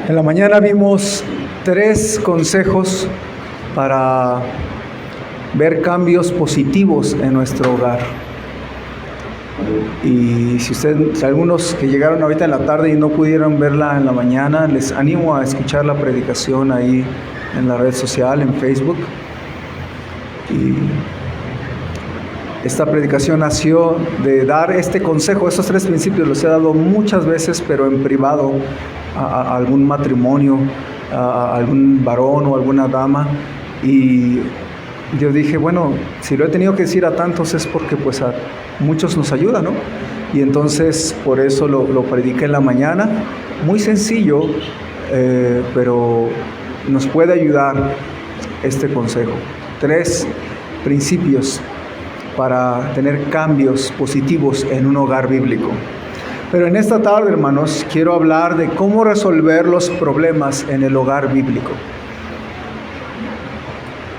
En la mañana vimos 3 consejos para ver cambios positivos en nuestro hogar. Y si algunos que llegaron ahorita en la tarde y no pudieron verla en la mañana, les animo a escuchar la predicación ahí en la red social, en Facebook. Y esta predicación nació de dar este consejo. Estos 3 principios los he dado muchas veces, pero en privado, a algún matrimonio, a algún varón o alguna dama. Y yo dije, bueno, si lo he tenido que decir a tantos es porque pues a muchos nos ayuda, ¿no? Y entonces por eso lo prediqué en la mañana. Muy sencillo, pero nos puede ayudar este consejo. 3 principios para tener cambios positivos en un hogar bíblico. Pero en esta tarde, hermanos, quiero hablar de cómo resolver los problemas en el hogar bíblico.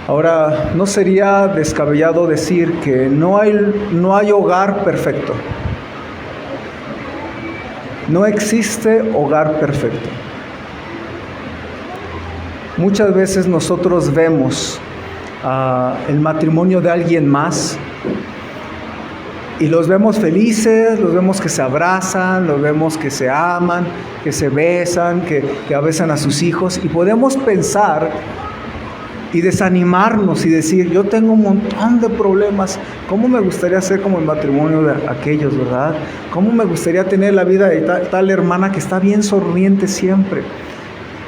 Ahora, no sería descabellado decir que no hay hogar perfecto. No existe hogar perfecto. Muchas veces nosotros vemos el matrimonio de alguien más y los vemos felices, los vemos que se abrazan, los vemos que se aman, que se besan, que besan a sus hijos, y podemos pensar y desanimarnos y decir, yo tengo un montón de problemas, ¿cómo me gustaría ser como el matrimonio de aquellos, verdad? ¿Cómo me gustaría tener la vida de tal hermana que está bien sonriente siempre?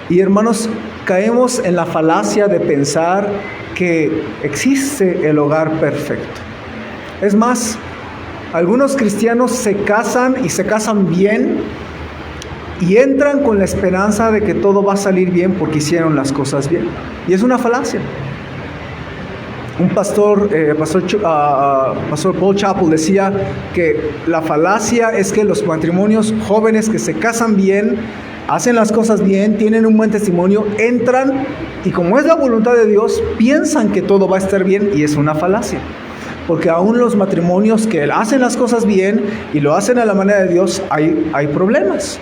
Y hermanos, caemos en la falacia de pensar que existe el hogar perfecto. Es más, algunos cristianos se casan y se casan bien y entran con la esperanza de que todo va a salir bien porque hicieron las cosas bien. Y es una falacia. Un pastor Paul Chappell decía que la falacia es que los matrimonios jóvenes que se casan bien, hacen las cosas bien, tienen un buen testimonio, entran y como es la voluntad de Dios, piensan que todo va a estar bien, y es una falacia. Porque aún los matrimonios que hacen las cosas bien y lo hacen a la manera de Dios, hay problemas.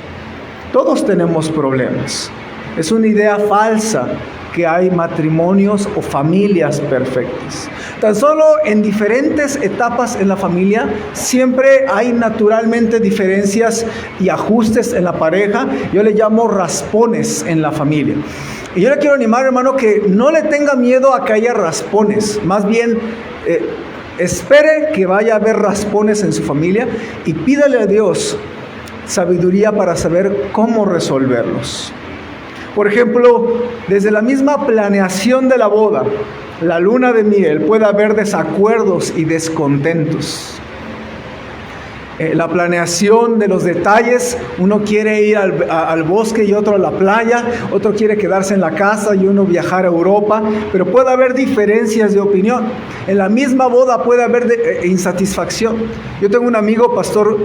Todos tenemos problemas. Es una idea falsa que hay matrimonios o familias perfectas. Tan solo en diferentes etapas en la familia siempre hay naturalmente diferencias y ajustes en la pareja. Yo le llamo raspones en la familia. Y yo le quiero animar, hermano, que no le tenga miedo a que haya raspones. Más bien, espere que vaya a haber raspones en su familia y pídale a Dios sabiduría para saber cómo resolverlos. Por ejemplo, desde la misma planeación de la boda, la luna de miel, puede haber desacuerdos y descontentos. La planeación de los detalles, uno quiere ir al bosque y otro a la playa, otro quiere quedarse en la casa y uno viajar a Europa, pero puede haber diferencias de opinión. En la misma boda puede haber insatisfacción. Yo tengo un amigo pastor,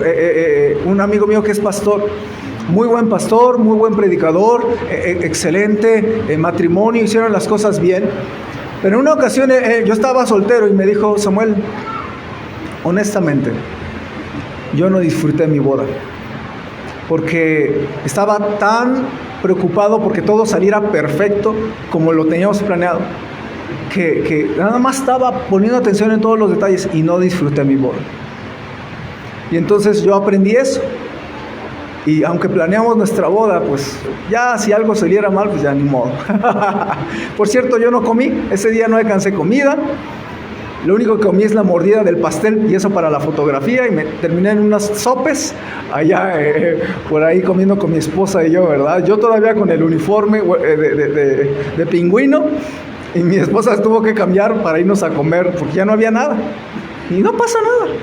un amigo mío que es pastor, muy buen predicador, excelente matrimonio, hicieron las cosas bien. Pero en una ocasión yo estaba soltero y me dijo, Samuel, honestamente, yo no disfruté mi boda, porque estaba tan preocupado porque todo saliera perfecto como lo teníamos planeado, que nada más estaba poniendo atención en todos los detalles y no disfruté mi boda. Y entonces yo aprendí eso. Y aunque planeamos nuestra boda, pues ya si algo saliera mal, pues ya ni modo. Por cierto, yo no comí, ese día no alcancé comida. Lo único que comí es la mordida del pastel y eso para la fotografía, y me terminé en unas sopes allá por ahí comiendo con mi esposa y yo, ¿verdad? Yo todavía con el uniforme de pingüino, y mi esposa tuvo que cambiar para irnos a comer porque ya no había nada. Y no pasa nada.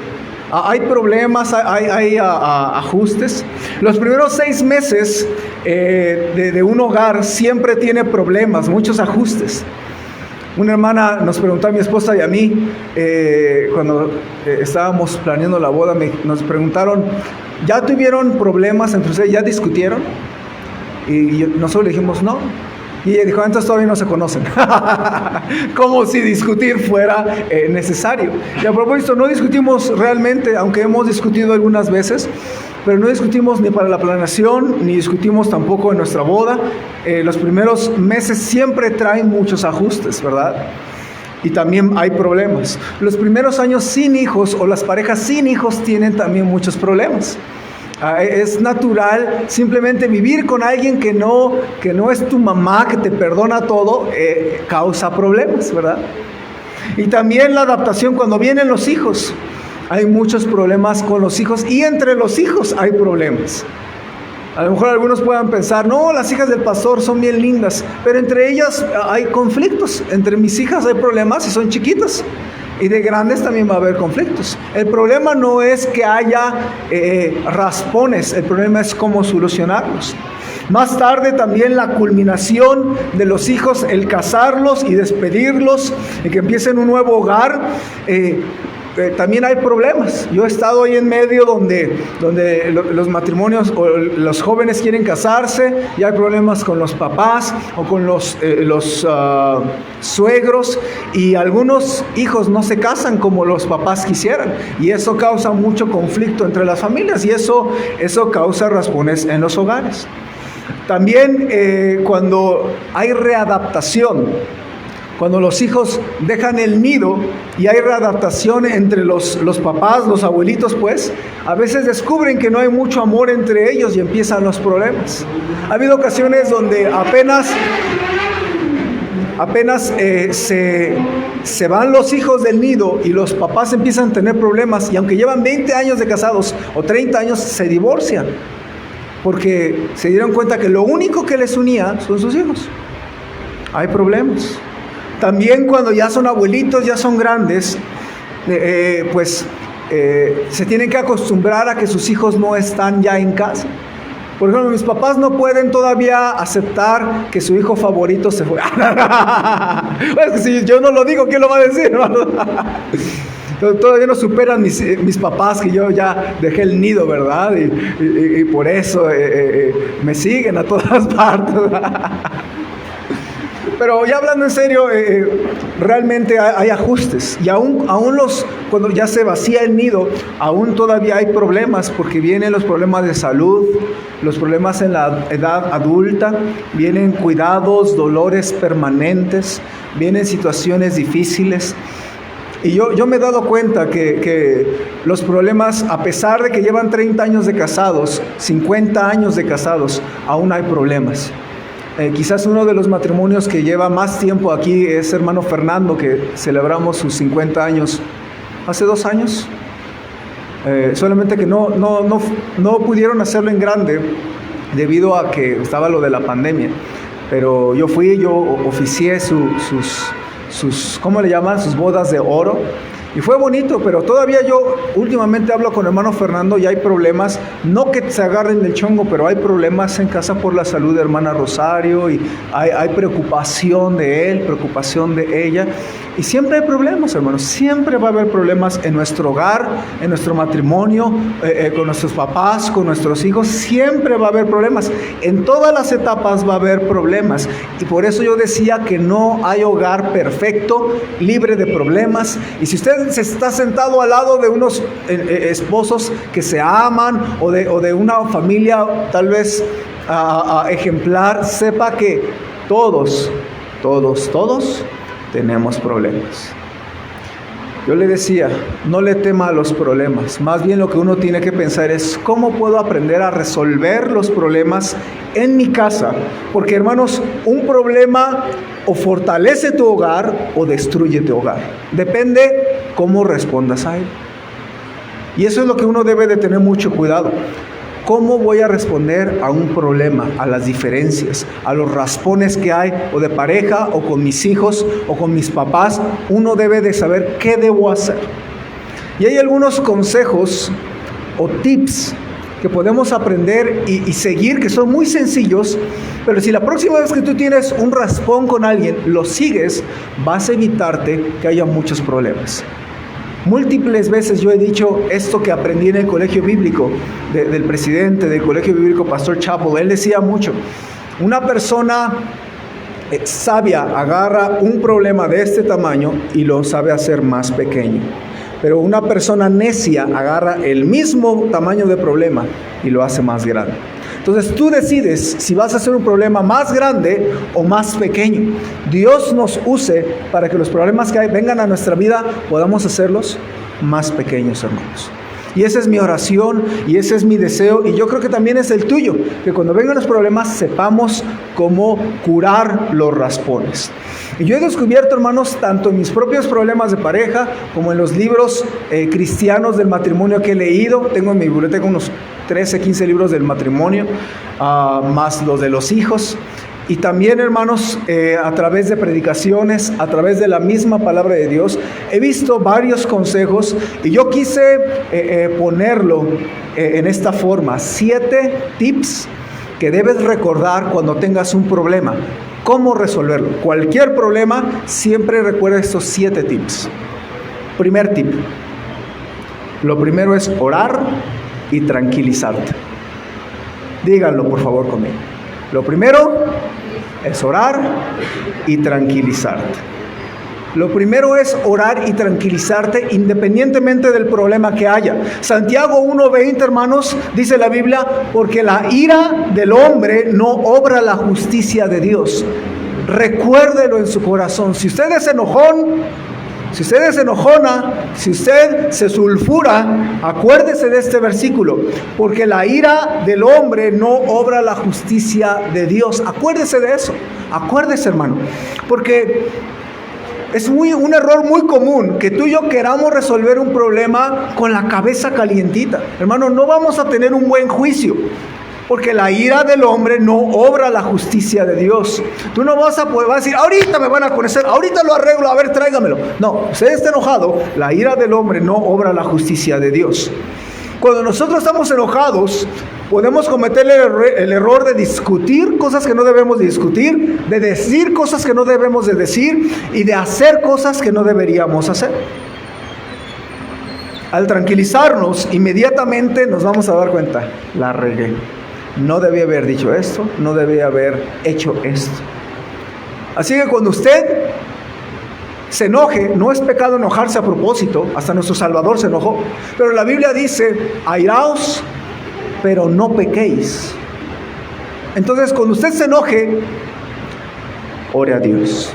Hay problemas, hay ajustes. Los primeros 6 meses de un hogar siempre tiene problemas, muchos ajustes. Una hermana nos preguntó a mi esposa y a mí, cuando estábamos planeando la boda, nos preguntaron, ¿ya tuvieron problemas entre ustedes? ¿Ya discutieron? Y nosotros le dijimos, no. Y ella dijo, entonces todavía no se conocen. Como si discutir fuera necesario. Y a propósito, no discutimos realmente, aunque hemos discutido algunas veces, pero no discutimos ni para la planeación, ni discutimos tampoco en nuestra boda. Los primeros meses siempre traen muchos ajustes, ¿verdad? Y también hay problemas. Los primeros años sin hijos o las parejas sin hijos tienen también muchos problemas. Es natural simplemente vivir con alguien que no es tu mamá, que te perdona todo, causa problemas, ¿verdad? Y también la adaptación cuando vienen los hijos. Hay muchos problemas con los hijos y entre los hijos hay problemas. A lo mejor algunos puedan pensar, no, las hijas del pastor son bien lindas, pero entre ellas hay conflictos. Entre mis hijas hay problemas y son chiquitas. Y de grandes también va a haber conflictos. El problema no es que haya raspones, el problema es cómo solucionarlos. Más tarde también la culminación de los hijos, el casarlos y despedirlos, y que empiecen un nuevo hogar, también hay problemas. Yo he estado ahí en medio donde los matrimonios o los jóvenes quieren casarse y hay problemas con los papás o con los suegros, y algunos hijos no se casan como los papás quisieran, y eso causa mucho conflicto entre las familias, y eso causa raspones en los hogares. También cuando hay readaptación, cuando los hijos dejan el nido y hay readaptación entre los papás, los abuelitos, pues, a veces descubren que no hay mucho amor entre ellos y empiezan los problemas. Ha habido ocasiones donde apenas se van los hijos del nido y los papás empiezan a tener problemas, y aunque llevan 20 años de casados o 30 años, se divorcian, porque se dieron cuenta que lo único que les unía son sus hijos. Hay problemas. También cuando ya son abuelitos, ya son grandes, se tienen que acostumbrar a que sus hijos no están ya en casa. Por ejemplo, mis papás no pueden todavía aceptar que su hijo favorito se fue. Es que si yo no lo digo, ¿quién lo va a decir? Todavía no superan mis papás que yo ya dejé el nido, ¿verdad? Y por eso me siguen a todas partes. Pero ya hablando en serio, realmente hay ajustes, y aún cuando ya se vacía el nido, aún todavía hay problemas, porque vienen los problemas de salud, los problemas en la edad adulta, vienen cuidados, dolores permanentes, vienen situaciones difíciles. Y yo me he dado cuenta que los problemas, a pesar de que llevan 30 años de casados, 50 años de casados, aún hay problemas. Quizás uno de los matrimonios que lleva más tiempo aquí es hermano Fernando, que celebramos sus 50 años hace 2 años. Solamente que no pudieron hacerlo en grande debido a que estaba lo de la pandemia. Pero yo oficié sus ¿cómo le llaman? Sus bodas de oro. Y fue bonito, pero todavía yo últimamente hablo con hermano Fernando y hay problemas, no que se agarren del chongo, pero hay problemas en casa por la salud de hermana Rosario, y hay preocupación de él, preocupación de ella, y siempre hay problemas, hermanos, siempre va a haber problemas en nuestro hogar, en nuestro matrimonio, con nuestros papás, con nuestros hijos, siempre va a haber problemas, en todas las etapas va a haber problemas, y por eso yo decía que no hay hogar perfecto, libre de problemas. Y si usted se está sentado al lado de unos esposos que se aman, o de una familia tal vez ejemplar, sepa que todos tenemos problemas. Yo le decía, no le tema a los problemas, más bien lo que uno tiene que pensar es cómo puedo aprender a resolver los problemas en mi casa, porque hermanos, un problema o fortalece tu hogar o destruye tu hogar, depende cómo respondas a él. Y eso es lo que uno debe de tener mucho cuidado. ¿Cómo voy a responder a un problema, a las diferencias, a los raspones que hay, o de pareja, o con mis hijos, o con mis papás? Uno debe de saber qué debo hacer. Y hay algunos consejos o tips que podemos aprender y seguir, que son muy sencillos, pero si la próxima vez que tú tienes un raspón con alguien, lo sigues, vas a evitarte que haya muchos problemas. Múltiples veces yo he dicho esto que aprendí en el colegio bíblico, del presidente del colegio bíblico, Pastor Chappell. Él decía mucho, una persona sabia agarra un problema de este tamaño y lo sabe hacer más pequeño. pero una persona necia agarra el mismo tamaño de problema y lo hace más grande. Entonces tú decides si vas a hacer un problema más grande o más pequeño. Dios nos use para que los problemas que vengan a nuestra vida podamos hacerlos más pequeños, hermanos. Y esa es mi oración y ese es mi deseo, y yo creo que también es el tuyo, que cuando vengan los problemas sepamos cómo curar los raspones. Y yo he descubierto, hermanos, tanto en mis propios problemas de pareja como en los libros cristianos del matrimonio que he leído. Tengo en mi biblioteca unos 13, 15 libros del matrimonio, más los de los hijos. Y también, hermanos, a través de predicaciones, a través de la misma palabra de Dios, he visto varios consejos y yo quise ponerlo en esta forma: 7 tips que debes recordar cuando tengas un problema. ¿Cómo resolverlo? Cualquier problema, siempre recuerda estos 7 tips. Primer tip: lo primero es orar y tranquilizarte. Díganlo, por favor, conmigo. Lo primero es orar y tranquilizarte. Lo primero es orar y tranquilizarte independientemente del problema que haya. Santiago 1:20, hermanos, dice la Biblia: porque la ira del hombre no obra la justicia de Dios. Recuérdelo en su corazón. Si usted es enojón, si usted es enojona, si usted se sulfura, acuérdese de este versículo: porque la ira del hombre no obra la justicia de Dios. Acuérdese de eso, acuérdese, hermano, porque es un error muy común que tú y yo queramos resolver un problema con la cabeza calientita. Hermano, no vamos a tener un buen juicio, porque la ira del hombre no obra la justicia de Dios. Tú no vas a decir: ahorita me van a conocer, ahorita lo arreglo, a ver, tráigamelo. No, usted está enojado, la ira del hombre no obra la justicia de Dios. Cuando nosotros estamos enojados, podemos cometer el error de discutir cosas que no debemos de discutir, de decir cosas que no debemos de decir y de hacer cosas que no deberíamos hacer. Al tranquilizarnos, inmediatamente nos vamos a dar cuenta: la regué. No debía haber dicho esto, no debía haber hecho esto. Así que cuando usted se enoje, no es pecado enojarse a propósito, hasta nuestro Salvador se enojó. Pero la Biblia dice: airaos, pero no pequéis. Entonces, cuando usted se enoje, ore a Dios.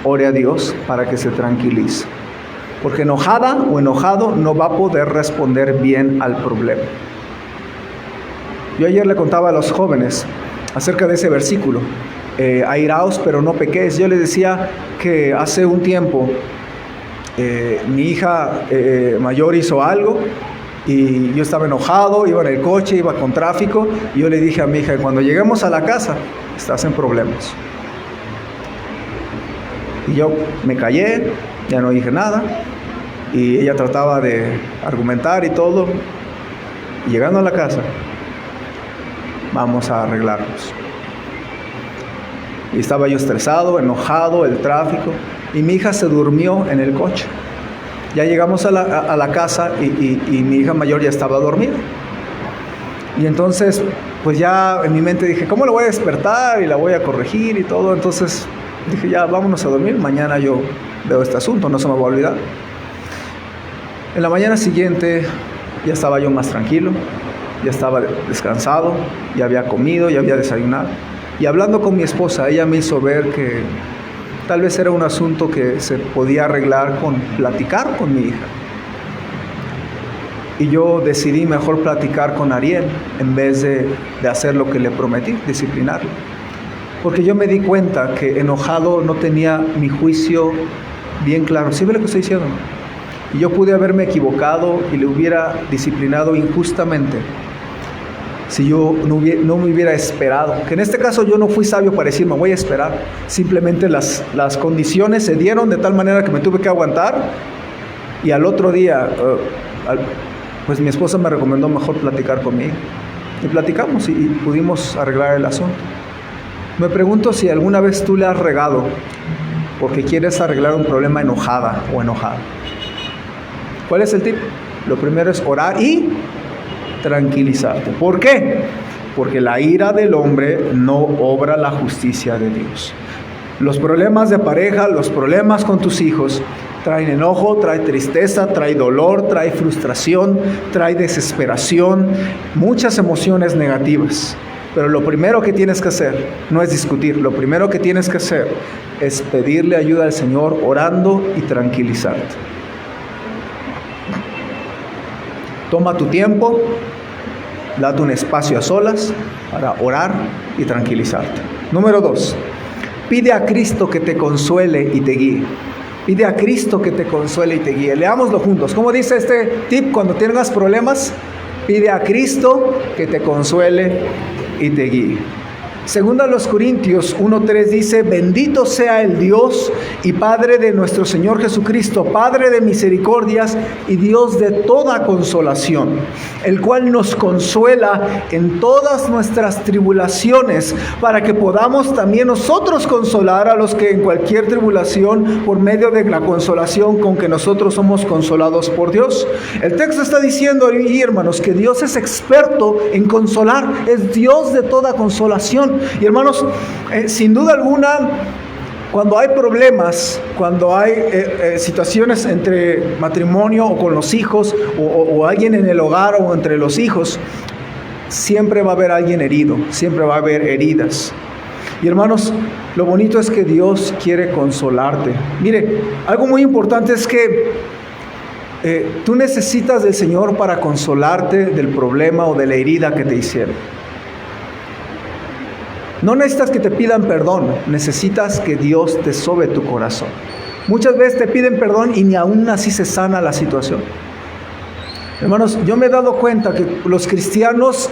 Ore a Dios para que se tranquilice. Porque enojada o enojado no va a poder responder bien al problema. Yo ayer le contaba a los jóvenes acerca de ese versículo: airaos pero no pequéis. Yo les decía que hace un tiempo mi hija mayor hizo algo y yo estaba enojado, iba en el coche, iba con tráfico, y yo le dije a mi hija: cuando lleguemos a la casa estás en problemas. Y yo me callé, ya no dije nada, y ella trataba de argumentar y todo. Y llegando a la casa: vamos a arreglarnos. Y estaba yo estresado, enojado, el tráfico, y mi hija se durmió en el coche. Ya llegamos a la casa y mi hija mayor ya estaba dormida. Y entonces, pues ya en mi mente dije: ¿cómo la voy a despertar? Y la voy a corregir y todo. Entonces dije: ya, vámonos a dormir, mañana yo veo este asunto, no se me va a olvidar. En la mañana siguiente ya estaba yo más tranquilo, ya estaba descansado, ya había comido, ya había desayunado. Y hablando con mi esposa, ella me hizo ver que tal vez era un asunto que se podía arreglar con platicar con mi hija. Y yo decidí mejor platicar con Ariel en vez de hacer lo que le prometí, disciplinarlo. Porque yo me di cuenta que enojado no tenía mi juicio bien claro. ¿Sí ve lo que estoy diciendo? Y yo pude haberme equivocado y le hubiera disciplinado injustamente si yo no me hubiera esperado. Que en este caso yo no fui sabio para decir: me voy a esperar. Simplemente las condiciones se dieron de tal manera que me tuve que aguantar. Y al otro día, pues mi esposa me recomendó mejor platicar conmigo. Y platicamos y pudimos arreglar el asunto. Me pregunto si alguna vez tú le has regado porque quieres arreglar un problema enojada o enojado. ¿Cuál es el tip? Lo primero es orar y tranquilizarte. ¿Por qué? Porque la ira del hombre no obra la justicia de Dios. Los problemas de pareja, los problemas con tus hijos, Traen enojo, trae tristeza, trae dolor, trae frustración, trae desesperación, muchas emociones negativas. Pero lo primero que tienes que hacer no es discutir, lo primero que tienes que hacer es pedirle ayuda al Señor orando y tranquilizarte. Toma tu tiempo, date un espacio a solas para orar y tranquilizarte. Número 2, pide a Cristo que te consuele y te guíe. Pide a Cristo que te consuele y te guíe. Leámoslo juntos. ¿Cómo dice este tip cuando tengas problemas? Pide a Cristo que te consuele y te guíe. Segunda a los Corintios 1:3 dice: bendito sea el Dios y Padre de nuestro Señor Jesucristo, Padre de misericordias y Dios de toda consolación, el cual nos consuela en todas nuestras tribulaciones, para que podamos también nosotros consolar a los que en cualquier tribulación, por medio de la consolación con que nosotros somos consolados por Dios. El texto está diciendo ahí, hermanos, que Dios es experto en consolar, es Dios de toda consolación. Y hermanos, sin duda alguna, cuando hay problemas, cuando hay situaciones entre matrimonio o con los hijos, o alguien en el hogar o entre los hijos, siempre va a haber alguien herido, siempre va a haber heridas. Y hermanos, lo bonito es que Dios quiere consolarte. Mire, algo muy importante es que tú necesitas del Señor para consolarte del problema o de la herida que te hicieron. No necesitas que te pidan perdón, necesitas que Dios te sobe tu corazón. Muchas veces te piden perdón y ni aún así se sana la situación. Hermanos, yo me he dado cuenta que los cristianos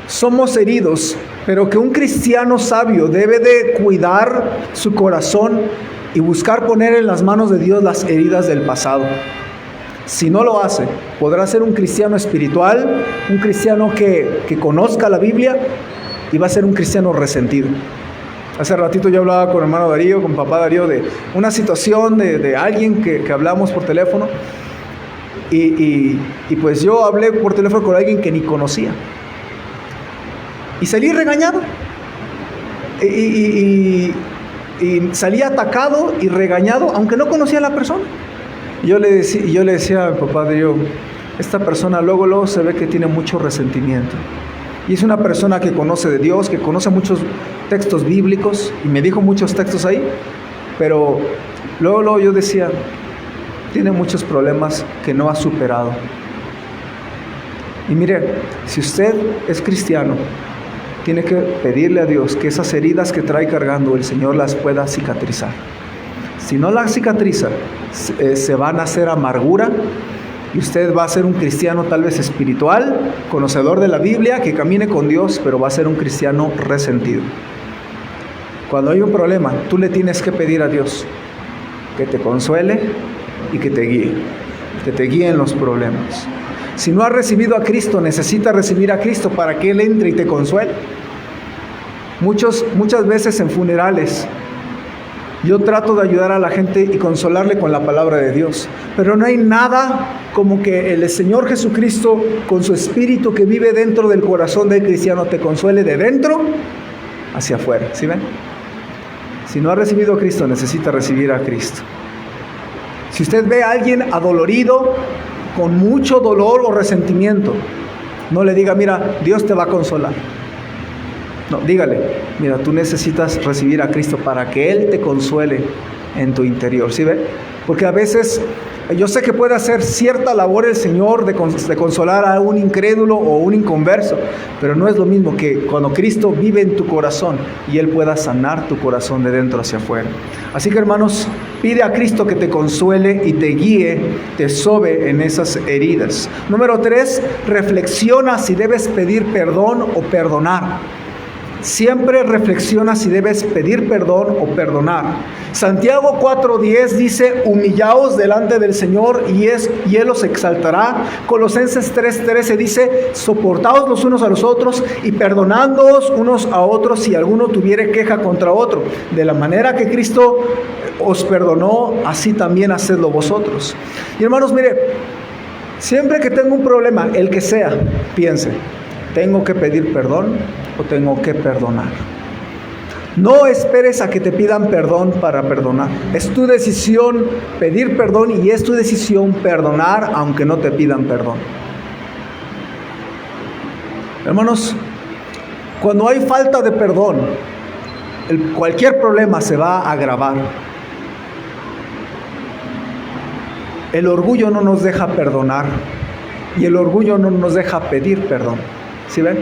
somos heridos, pero que un cristiano sabio debe de cuidar su corazón y buscar poner en las manos de Dios las heridas del pasado. Si no lo hace, podrá ser un cristiano espiritual, un cristiano que conozca la Biblia, y va a ser un cristiano resentido. Hace ratito yo hablaba con hermano Darío, con papá Darío, de una situación de alguien que hablamos por teléfono. Y pues yo hablé por teléfono con alguien que ni conocía. Y salí regañado. Y salí atacado y regañado, aunque no conocía a la persona. Y yo le decía a papá Darío, esta persona luego se ve que tiene mucho resentimiento. Y es una persona que conoce de Dios, que conoce muchos textos bíblicos, y me dijo muchos textos ahí, pero luego yo decía, tiene muchos problemas que no ha superado. Y mire, si usted es cristiano, tiene que pedirle a Dios que esas heridas que trae cargando, el Señor las pueda cicatrizar. Si no las cicatriza, se van a hacer amargura, y usted va a ser un cristiano tal vez espiritual, conocedor de la Biblia, que camine con Dios, pero va a ser un cristiano resentido. Cuando hay un problema, tú le tienes que pedir a Dios que te consuele y que te guíe en los problemas. Si no has recibido a Cristo, necesitas recibir a Cristo para que Él entre y te consuele. Muchas veces en funerales, yo trato de ayudar a la gente y consolarle con la palabra de Dios. Pero no hay nada como que el Señor Jesucristo, con su Espíritu que vive dentro del corazón del cristiano, te consuele de dentro hacia afuera. ¿Sí ven? Si no ha recibido a Cristo, necesita recibir a Cristo. Si usted ve a alguien adolorido, con mucho dolor o resentimiento, no le diga, mira, Dios te va a consolar. No, dígale, mira, tú necesitas recibir a Cristo para que Él te consuele en tu interior, ¿sí ve? Porque a veces, yo sé que puede hacer cierta labor el Señor de consolar a un incrédulo o un inconverso, pero no es lo mismo que cuando Cristo vive en tu corazón y Él pueda sanar tu corazón de dentro hacia afuera. Así que, hermanos, pide a Cristo que te consuele y te guíe, te sobe en esas heridas. Número 3, reflexiona si debes pedir perdón o perdonar. Siempre reflexiona si debes pedir perdón o perdonar. Santiago 4:10 dice, humillaos delante del Señor y Él os exaltará. Colosenses 3:13 dice, soportaos los unos a los otros y perdonándoos unos a otros si alguno tuviere queja contra otro. De la manera que Cristo os perdonó, así también hacedlo vosotros. Y hermanos, mire, siempre que tengo un problema, el que sea, piense, ¿tengo que pedir perdón o tengo que perdonar? No esperes a que te pidan perdón para perdonar. Es tu decisión pedir perdón y es tu decisión perdonar aunque no te pidan perdón. Hermanos, cuando hay falta de perdón, cualquier problema se va a agravar. El orgullo no nos deja perdonar y el orgullo no nos deja pedir perdón. ¿Sí ven?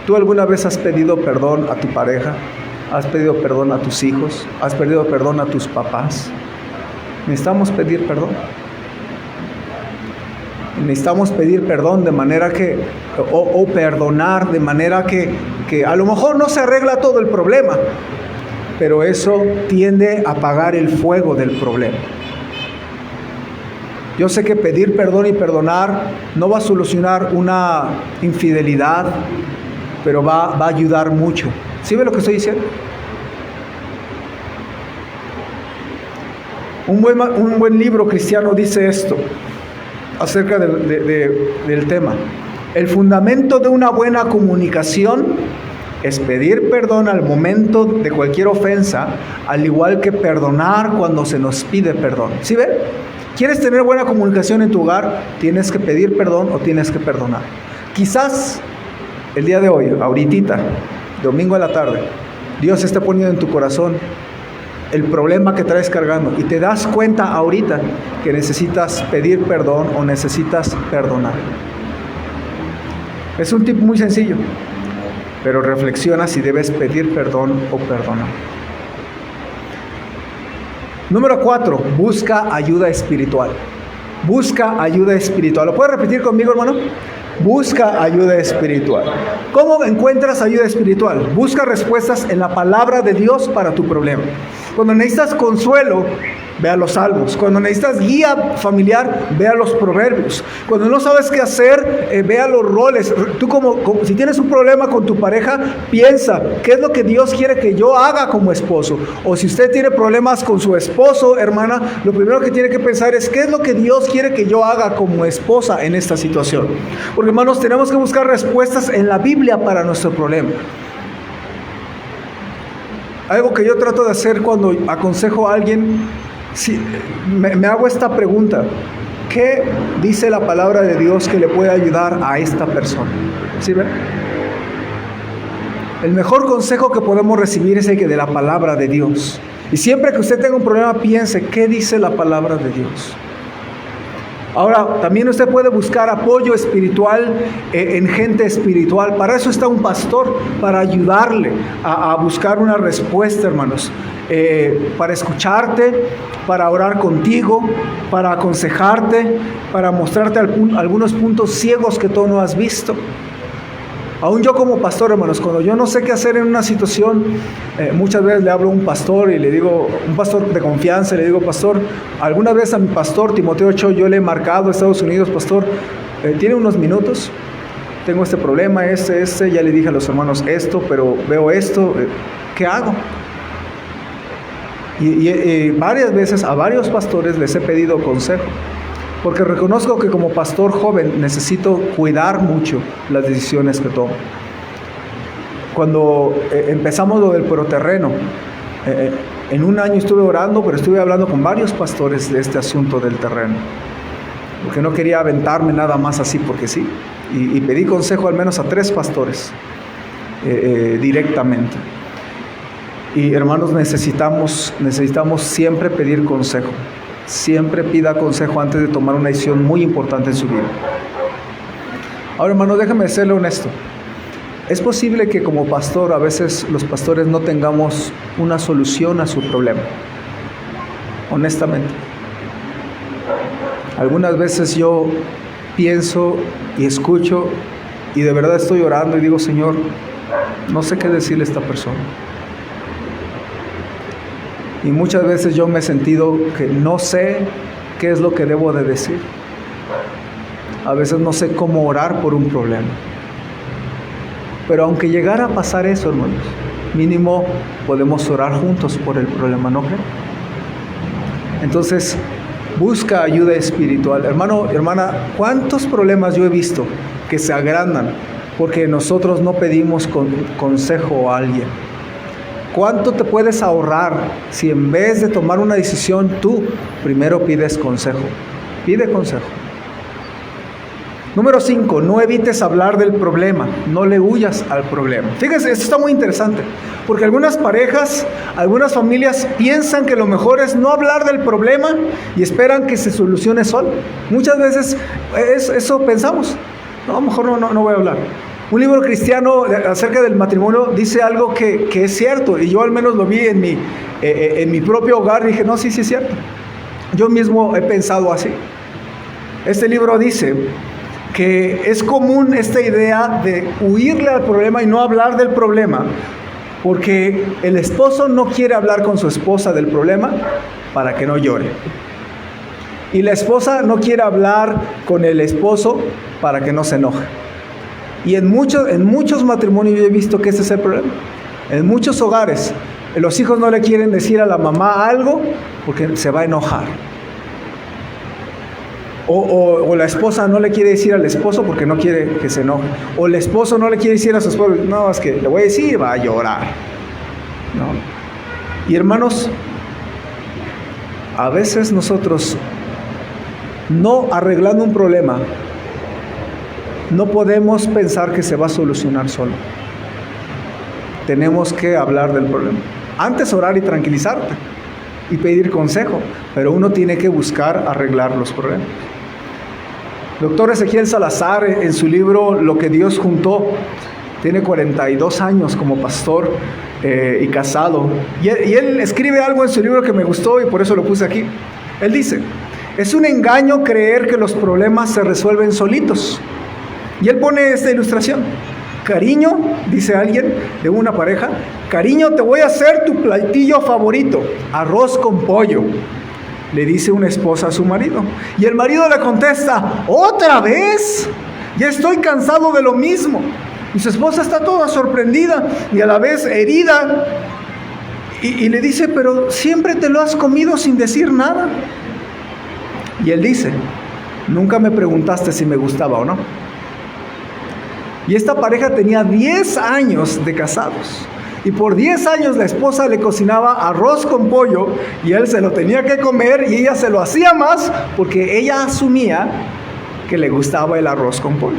¿Tú alguna vez has pedido perdón a tu pareja? ¿Has pedido perdón a tus hijos? ¿Has pedido perdón a tus papás? Necesitamos pedir perdón. Necesitamos pedir perdón de manera que, o perdonar de manera que a lo mejor no se arregla todo el problema, pero eso tiende a apagar el fuego del problema. Yo sé que pedir perdón y perdonar no va a solucionar una infidelidad, pero va a ayudar mucho. ¿Sí ve lo que estoy diciendo? Un buen libro cristiano dice esto acerca del tema. El fundamento de una buena comunicación es pedir perdón al momento de cualquier ofensa, al igual que perdonar cuando se nos pide perdón. ¿Sí ve? ¿Quieres tener buena comunicación en tu hogar? Tienes que pedir perdón o tienes que perdonar. Quizás el día de hoy, ahorita, domingo a la tarde, Dios está poniendo en tu corazón el problema que traes cargando y te das cuenta ahorita que necesitas pedir perdón o necesitas perdonar. Es un tip muy sencillo, pero reflexiona si debes pedir perdón o perdonar. Número 4, busca ayuda espiritual. Busca ayuda espiritual. ¿Lo puedes repetir conmigo, hermano? Busca ayuda espiritual. ¿Cómo encuentras ayuda espiritual? Busca respuestas en la palabra de Dios para tu problema. Cuando necesitas consuelo, ve a los salmos. Cuando necesitas guía familiar, ve a los proverbios. Cuando no sabes qué hacer, ve a los roles. Tú si tienes un problema con tu pareja, piensa, ¿qué es lo que Dios quiere que yo haga como esposo? O si usted tiene problemas con su esposo, hermana, lo primero que tiene que pensar es, ¿qué es lo que Dios quiere que yo haga como esposa en esta situación? Porque, hermanos, tenemos que buscar respuestas en la Biblia para nuestro problema. Algo que yo trato de hacer cuando aconsejo a alguien, me hago esta pregunta: ¿qué dice la palabra de Dios que le puede ayudar a esta persona? ¿Sí ven? El mejor consejo que podemos recibir es el que de la palabra de Dios. Y siempre que usted tenga un problema, piense, ¿qué dice la palabra de Dios? Ahora, también usted puede buscar apoyo espiritual en gente espiritual. Para eso está un pastor, para ayudarle a buscar una respuesta, hermanos. Para escucharte, para orar contigo, para aconsejarte, para mostrarte algunos puntos ciegos que tú no has visto. Aún yo como pastor, hermanos, cuando yo no sé qué hacer en una situación, muchas veces le hablo a un pastor y le digo, un pastor de confianza, le digo, pastor, alguna vez a mi pastor Timoteo Ochoa yo le he marcado a Estados Unidos, pastor, ¿tiene unos minutos? Tengo este problema, ya le dije a los hermanos esto, pero veo esto, ¿qué hago? Y varias veces a varios pastores les he pedido consejo, porque reconozco que como pastor joven necesito cuidar mucho las decisiones que tomo. Cuando empezamos lo del proterreno, en un año estuve orando, pero estuve hablando con varios pastores de este asunto del terreno, porque no quería aventarme nada más así porque sí, y pedí consejo al menos a 3 pastores directamente. Y hermanos, necesitamos siempre pedir consejo. Siempre pida consejo antes de tomar una decisión muy importante en su vida. Ahora, hermano, déjame serle honesto. Es posible que como pastor, a veces los pastores no tengamos una solución a su problema. Honestamente. Algunas veces yo pienso y escucho y de verdad estoy orando y digo, Señor, no sé qué decirle a esta persona. Y muchas veces yo me he sentido que no sé qué es lo que debo de decir. A veces no sé cómo orar por un problema. Pero aunque llegara a pasar eso, hermanos, mínimo podemos orar juntos por el problema, ¿no creen? Entonces, busca ayuda espiritual. Hermano, hermana, ¿cuántos problemas yo he visto que se agrandan porque nosotros no pedimos consejo a alguien. ¿Cuánto te puedes ahorrar si en vez de tomar una decisión tú primero pides consejo? Pide consejo. Número 5, no evites hablar del problema, no le huyas al problema. Fíjense, esto está muy interesante, porque algunas parejas, algunas familias piensan que lo mejor es no hablar del problema y esperan que se solucione solo. Muchas veces eso pensamos. No, mejor no voy a hablar. Un libro cristiano acerca del matrimonio dice algo que es cierto, y yo al menos lo vi en mi propio hogar y dije, no, sí es cierto. Yo mismo he pensado así. Este libro dice que es común esta idea de huirle al problema y no hablar del problema, porque el esposo no quiere hablar con su esposa del problema para que no llore. Y la esposa no quiere hablar con el esposo para que no se enoje. Y en muchos matrimonios yo he visto que ese es el problema. En muchos hogares, los hijos no le quieren decir a la mamá algo porque se va a enojar. O la esposa no le quiere decir al esposo porque no quiere que se enoje. O el esposo no le quiere decir a su esposa, no, es que le voy a decir, va a llorar. ¿No? Y hermanos, a veces nosotros, no arreglando un problema, no podemos pensar que se va a solucionar solo. Tenemos que hablar del problema. Antes orar y tranquilizarte y pedir consejo, pero uno tiene que buscar arreglar los problemas. Doctor Ezequiel Salazar, en su libro Lo que Dios juntó, tiene 42 años como pastor y casado, y él escribe algo en su libro que me gustó y por eso lo puse aquí. Él dice, es un engaño creer que los problemas se resuelven solitos. Y él pone esta ilustración. Cariño, dice alguien de una pareja, cariño, te voy a hacer tu platillo favorito, arroz con pollo, le dice una esposa a su marido. Y el marido le contesta, ¿otra vez? Ya estoy cansado de lo mismo. Y su esposa está toda sorprendida y a la vez herida. Y le dice, pero siempre te lo has comido sin decir nada. Y él dice, nunca me preguntaste si me gustaba o no. Y esta pareja tenía 10 años de casados. Y por 10 años la esposa le cocinaba arroz con pollo y él se lo tenía que comer y ella se lo hacía más porque ella asumía que le gustaba el arroz con pollo.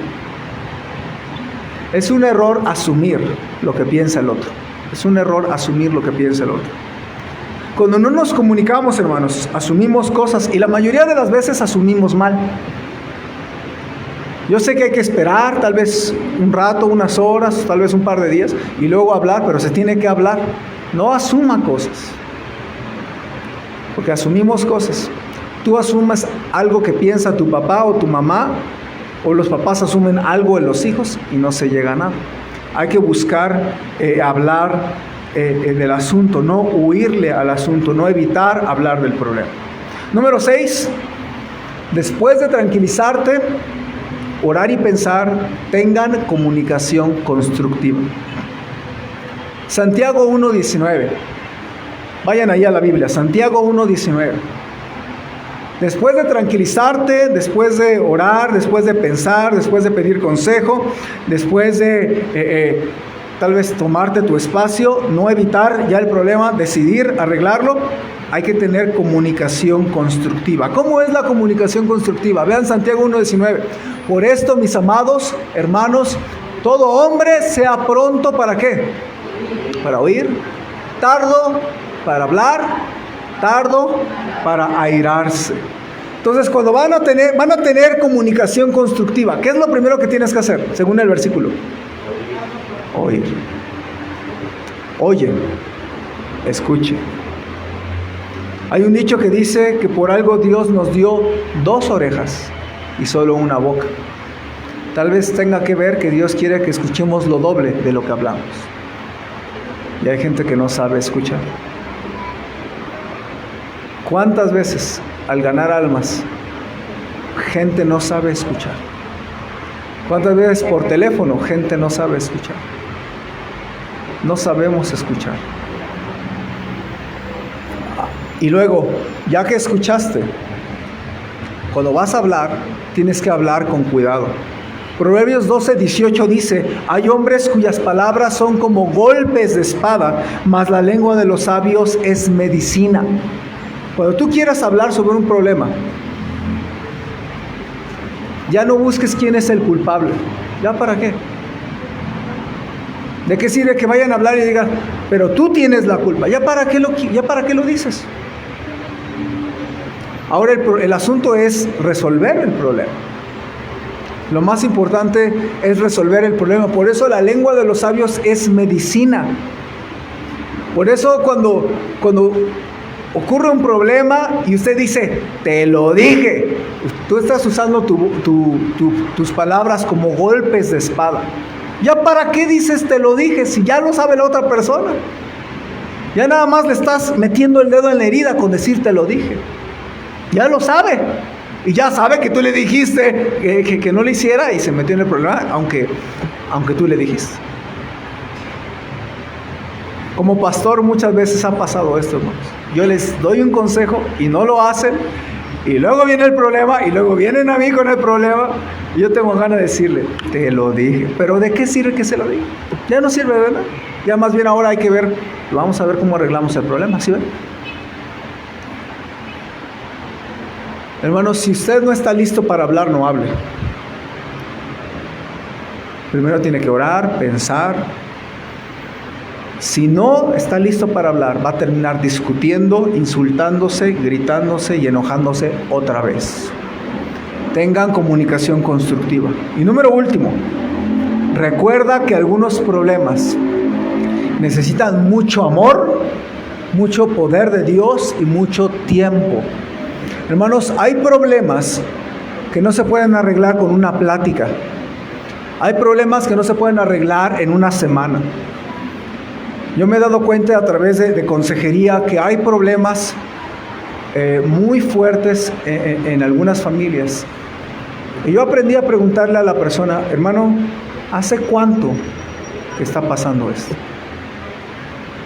Es un error asumir lo que piensa el otro. Es un error asumir lo que piensa el otro. Cuando no nos comunicamos, hermanos, asumimos cosas y la mayoría de las veces asumimos mal. Yo sé que hay que esperar tal vez un rato, unas horas, tal vez un par de días y luego hablar, pero se tiene que hablar. No asuma cosas, porque asumimos cosas. Tú asumes algo que piensa tu papá o tu mamá, o los papás asumen algo en los hijos y no se llega a nada. Hay que buscar hablar del asunto, no huirle al asunto, no evitar hablar del problema. Número 6, después de tranquilizarte, orar y pensar, tengan comunicación constructiva. Santiago 1:19. Vayan ahí a la Biblia, Santiago 1:19. Después de tranquilizarte, después de orar, después de pensar, después de pedir consejo, después de tal vez tomarte tu espacio, no evitar ya el problema, decidir arreglarlo, hay que tener comunicación constructiva. ¿Cómo es la comunicación constructiva? Vean Santiago 1:19. Por esto, mis amados hermanos, todo hombre sea pronto ¿para qué? Para oír, tardo para hablar, tardo para airarse. Entonces, cuando van a tener comunicación constructiva, ¿qué es lo primero que tienes que hacer, según el versículo? Oír. Oye, escuche. Hay un dicho que dice que por algo Dios nos dio 2 orejas y solo una boca. Tal vez tenga que ver que Dios quiere que escuchemos lo doble de lo que hablamos. Y hay gente que no sabe escuchar. ¿Cuántas veces al ganar almas, gente no sabe escuchar? ¿Cuántas veces por teléfono, gente no sabe escuchar? No sabemos escuchar. Y luego, ya que escuchaste, cuando vas a hablar, tienes que hablar con cuidado. Proverbios 12:18 dice: hay hombres cuyas palabras son como golpes de espada, mas la lengua de los sabios es medicina. Cuando tú quieras hablar sobre un problema, ya no busques quién es el culpable. ¿Ya para qué? ¿De qué sirve que vayan a hablar y digan, pero tú tienes la culpa? ¿Ya para qué lo dices? Ahora el asunto es resolver el problema. Lo más importante es resolver el problema. Por eso la lengua de los sabios es medicina. Por eso cuando ocurre un problema y usted dice, te lo dije, tú estás usando tus palabras como golpes de espada. ¿Ya para qué dices te lo dije si ya lo sabe la otra persona? Ya nada más le estás metiendo el dedo en la herida con decir te lo dije. Ya lo sabe. Y ya sabe que tú le dijiste que no le hiciera y se metió en el problema, aunque tú le dijiste. Como pastor muchas veces ha pasado esto, hermanos. Yo les doy un consejo y no lo hacen, y luego viene el problema, y luego vienen a mí con el problema, y yo tengo ganas de decirle, te lo dije. Pero ¿de qué sirve que se lo diga? Ya no sirve, ¿verdad? Ya más bien ahora hay que ver, vamos a ver cómo arreglamos el problema, ¿sí ven? Hermanos, si usted no está listo para hablar, no hable. Primero tiene que orar, pensar. Si no está listo para hablar, va a terminar discutiendo, insultándose, gritándose y enojándose otra vez. Tengan comunicación constructiva. Y número último, recuerda que algunos problemas necesitan mucho amor, mucho poder de Dios y mucho tiempo. Hermanos, hay problemas que no se pueden arreglar con una plática. Hay problemas que no se pueden arreglar en una semana. Yo me he dado cuenta a través de consejería que hay problemas muy fuertes en algunas familias. Y yo aprendí a preguntarle a la persona, hermano, ¿hace cuánto que está pasando esto?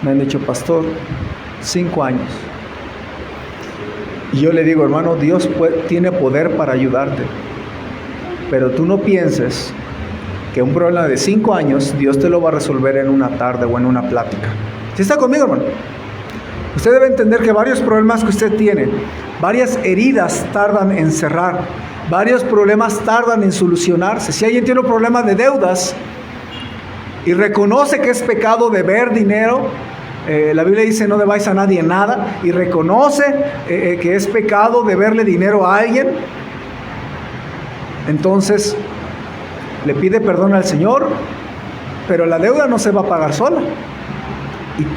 Me han dicho, pastor, 5 años. Y yo le digo, hermano, Dios tiene poder para ayudarte. Pero tú no pienses que un problema de 5 años, Dios te lo va a resolver en una tarde o en una plática. ¿Sí está conmigo, hermano? Usted debe entender que varios problemas que usted tiene, varias heridas tardan en cerrar, varios problemas tardan en solucionarse. Si alguien tiene un problema de deudas y reconoce que es pecado deber dinero, la Biblia dice no debáis a nadie nada, y reconoce que es pecado deberle dinero a alguien, entonces le pide perdón al Señor, pero la deuda no se va a pagar sola.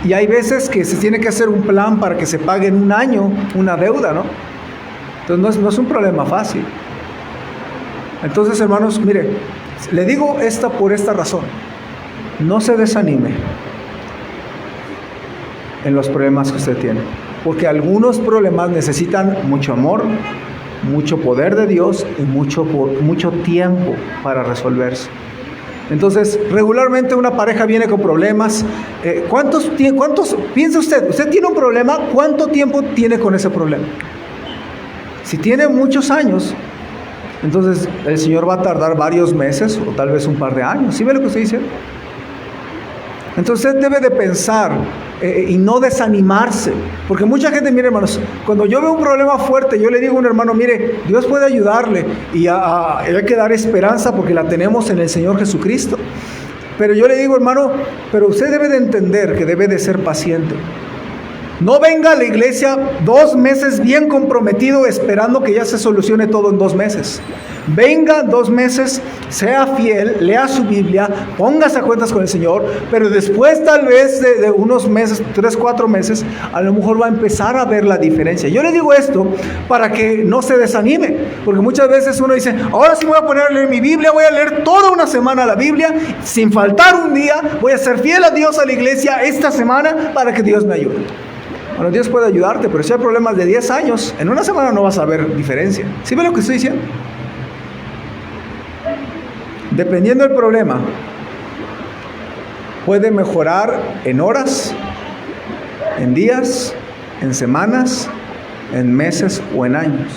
Y hay veces que se tiene que hacer un plan para que se pague en un año una deuda, ¿no? Entonces no es un problema fácil. Entonces, hermanos, mire, le digo por esta razón. No se desanime en los problemas que usted tiene, porque algunos problemas necesitan mucho amor, mucho poder de Dios y mucho tiempo para resolverse. Entonces, regularmente una pareja viene con problemas. ¿Cuántos piensa usted tiene un problema, ¿cuánto tiempo tiene con ese problema? Si tiene muchos años, entonces el Señor va a tardar varios meses o tal vez un par de años. ¿Sí ve lo que usted dice? Entonces usted debe de pensar y no desanimarse, porque mucha gente, mire, hermanos, cuando yo veo un problema fuerte, yo le digo a un hermano, mire, Dios puede ayudarle y hay que dar esperanza porque la tenemos en el Señor Jesucristo. Pero yo le digo, hermano, pero usted debe de entender que debe de ser paciente. No venga a la iglesia 2 meses bien comprometido esperando que ya se solucione todo en 2 meses. Venga 2 meses, sea fiel, lea su Biblia, póngase a cuentas con el Señor, pero después tal vez de unos meses, 3, 4 meses, a lo mejor va a empezar a ver la diferencia. Yo le digo esto para que no se desanime, porque muchas veces uno dice, ahora sí me voy a poner a leer mi Biblia, voy a leer toda una semana la Biblia, sin faltar un día, voy a ser fiel a Dios, a la iglesia esta semana para que Dios me ayude. Bueno, Dios puede ayudarte, pero si hay problemas de 10 años, en una semana no vas a ver diferencia. ¿Sí ve lo que estoy diciendo? Dependiendo del problema, puede mejorar en horas, en días, en semanas, en meses o en años.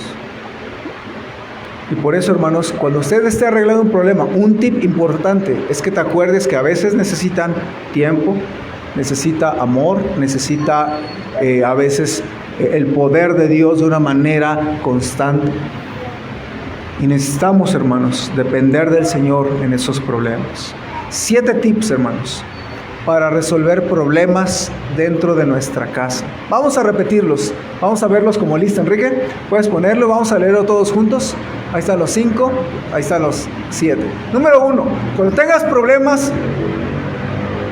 Y por eso, hermanos, cuando usted esté arreglando un problema, un tip importante es que te acuerdes que a veces necesitan tiempo, necesita amor, necesita a veces el poder de Dios de una manera constante. Y necesitamos, hermanos, depender del Señor en esos problemas. 7 tips, hermanos, para resolver problemas dentro de nuestra casa. Vamos a repetirlos, vamos a verlos como lista. Enrique, puedes ponerlo, vamos a leerlo todos juntos. Ahí están los 5, ahí están los 7. Número 1, cuando tengas problemas,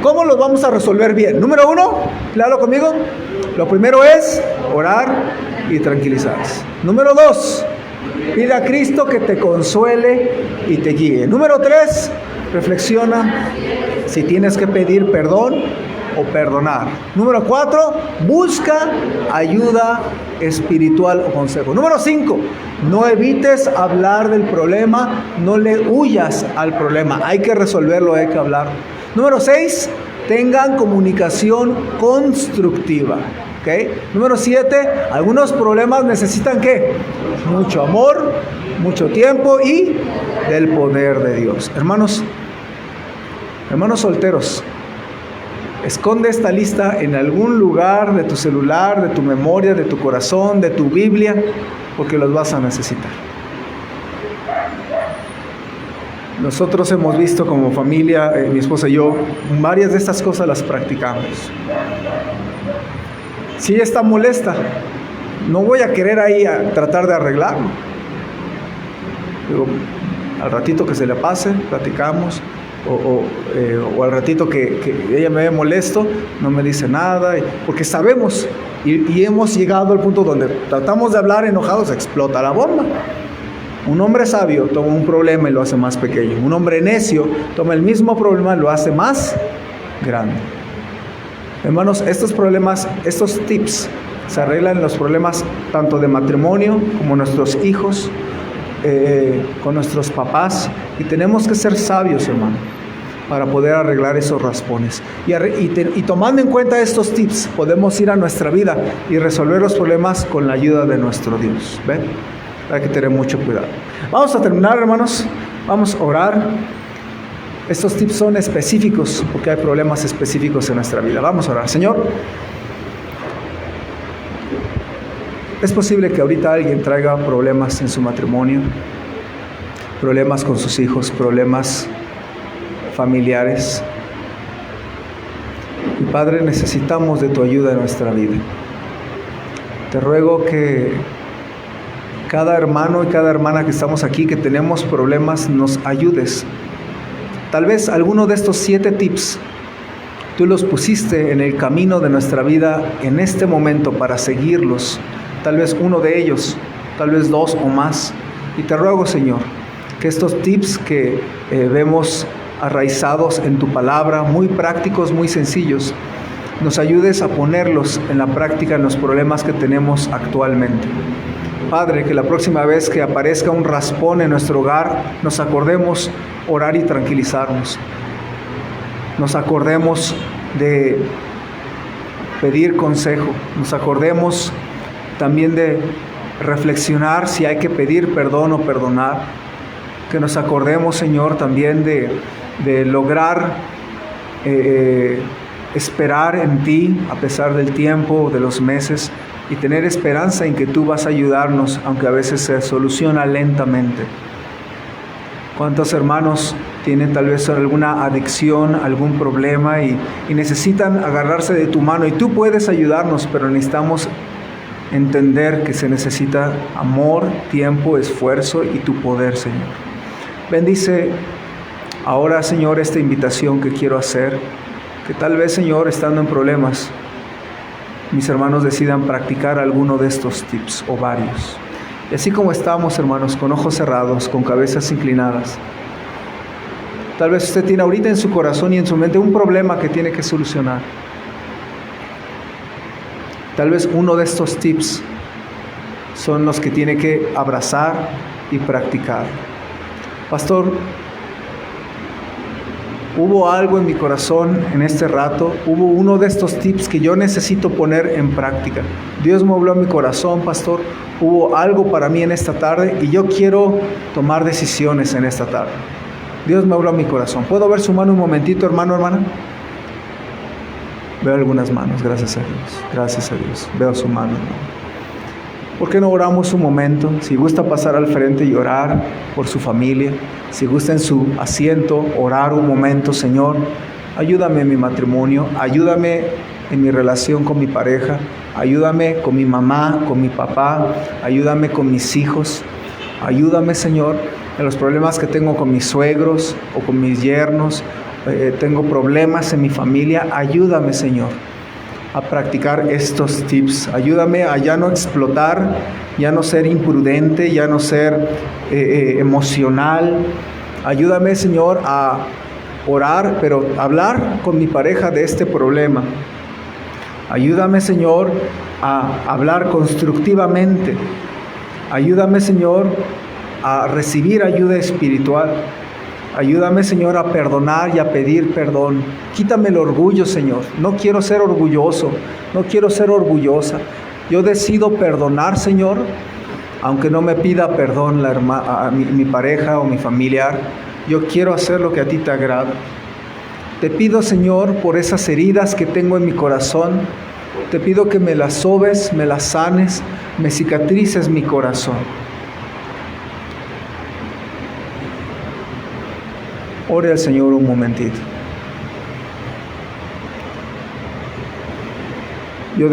¿cómo los vamos a resolver bien? Número 1, léalo conmigo. Lo primero es orar y tranquilizarse. Número 2, pide a Cristo que te consuele y te guíe. Número 3, reflexiona si tienes que pedir perdón o perdonar. Número 4, busca ayuda espiritual o consejo. Número 5, no evites hablar del problema, no le huyas al problema. Hay que resolverlo, hay que hablar. Número 6, tengan comunicación constructiva. ¿Okay? Número 7, algunos problemas necesitan ¿qué? Mucho amor, mucho tiempo y del poder de Dios. Hermanos solteros, esconde esta lista en algún lugar de tu celular, de tu memoria, de tu corazón, de tu Biblia, porque los vas a necesitar. Nosotros hemos visto como familia, mi esposa y yo, varias de estas cosas las practicamos. Si ella está molesta, no voy a querer ahí a tratar de arreglarlo. Digo, al ratito que se le pase, platicamos, o al ratito que ella me ve molesto, no me dice nada, porque sabemos y hemos llegado al punto donde tratamos de hablar enojados, explota la bomba. Un hombre sabio toma un problema y lo hace más pequeño. Un hombre necio toma el mismo problema y lo hace más grande. Hermanos, estos problemas, estos tips se arreglan en los problemas tanto de matrimonio como nuestros hijos, con nuestros papás, y tenemos que ser sabios, hermano, para poder arreglar esos raspones. Y tomando en cuenta estos tips, podemos ir a nuestra vida y resolver los problemas con la ayuda de nuestro Dios. ¿Ven? Hay que tener mucho cuidado. Vamos a terminar, hermanos. Vamos a orar. Estos tips son específicos porque hay problemas específicos en nuestra vida. Vamos a orar. Señor, es posible que ahorita alguien traiga problemas en su matrimonio, problemas con sus hijos, problemas familiares. Y Padre, necesitamos de tu ayuda en nuestra vida. Te ruego que cada hermano y cada hermana que estamos aquí, que tenemos problemas, nos ayudes. Tal vez alguno de estos 7 tips tú los pusiste en el camino de nuestra vida en este momento para seguirlos. Tal vez uno de ellos, tal vez 2 o más. Y te ruego, Señor, que estos tips que vemos arraizados en tu palabra, muy prácticos, muy sencillos, nos ayudes a ponerlos en la práctica en los problemas que tenemos actualmente. Padre, que la próxima vez que aparezca un raspón en nuestro hogar, nos acordemos orar y tranquilizarnos. Nos acordemos de pedir consejo. Nos acordemos también de reflexionar si hay que pedir perdón o perdonar. Que nos acordemos, Señor, también de lograr esperar en ti a pesar del tiempo, de los meses, y tener esperanza en que tú vas a ayudarnos, aunque a veces se soluciona lentamente. ¿Cuántos hermanos tienen tal vez alguna adicción, algún problema y necesitan agarrarse de tu mano? Y tú puedes ayudarnos, pero necesitamos entender que se necesita amor, tiempo, esfuerzo y tu poder, Señor. Bendice ahora, Señor, esta invitación que quiero hacer, que tal vez, Señor, estando en problemas, mis hermanos decidan practicar alguno de estos tips o varios. Y así como estamos, hermanos, con ojos cerrados, con cabezas inclinadas, tal vez usted tiene ahorita en su corazón y en su mente un problema que tiene que solucionar. Tal vez uno de estos tips son los que tiene que abrazar y practicar. Pastor, hubo algo en mi corazón en este rato, hubo uno de estos tips que yo necesito poner en práctica. Dios me habló a mi corazón, pastor, hubo algo para mí en esta tarde y yo quiero tomar decisiones en esta tarde. Dios me habló a mi corazón. ¿Puedo ver su mano un momentito, hermano, hermana? Veo algunas manos, gracias a Dios, gracias a Dios. Veo su mano, hermano. ¿Por qué no oramos un momento? Si gusta pasar al frente y orar por su familia, si gusta en su asiento orar un momento, Señor, ayúdame en mi matrimonio, ayúdame en mi relación con mi pareja, ayúdame con mi mamá, con mi papá, ayúdame con mis hijos, ayúdame, Señor, en los problemas que tengo con mis suegros o con mis yernos, tengo problemas en mi familia, ayúdame, Señor, a practicar estos tips. Ayúdame a ya no explotar, ya no ser imprudente, ya no ser emocional. Ayúdame, Señor, a orar, pero hablar con mi pareja de este problema. Ayúdame, Señor, a hablar constructivamente. Ayúdame, Señor, a recibir ayuda espiritual. Ayúdame, Señor, a perdonar y a pedir perdón. Quítame el orgullo, Señor. No quiero ser orgulloso, no quiero ser orgullosa. Yo decido perdonar, Señor, aunque no me pida perdón mi pareja o mi familiar. Yo quiero hacer lo que a ti te agrada. Te pido, Señor, por esas heridas que tengo en mi corazón. Te pido que me las sobes, me las sanes, me cicatrices mi corazón. Ore al Señor un momentito.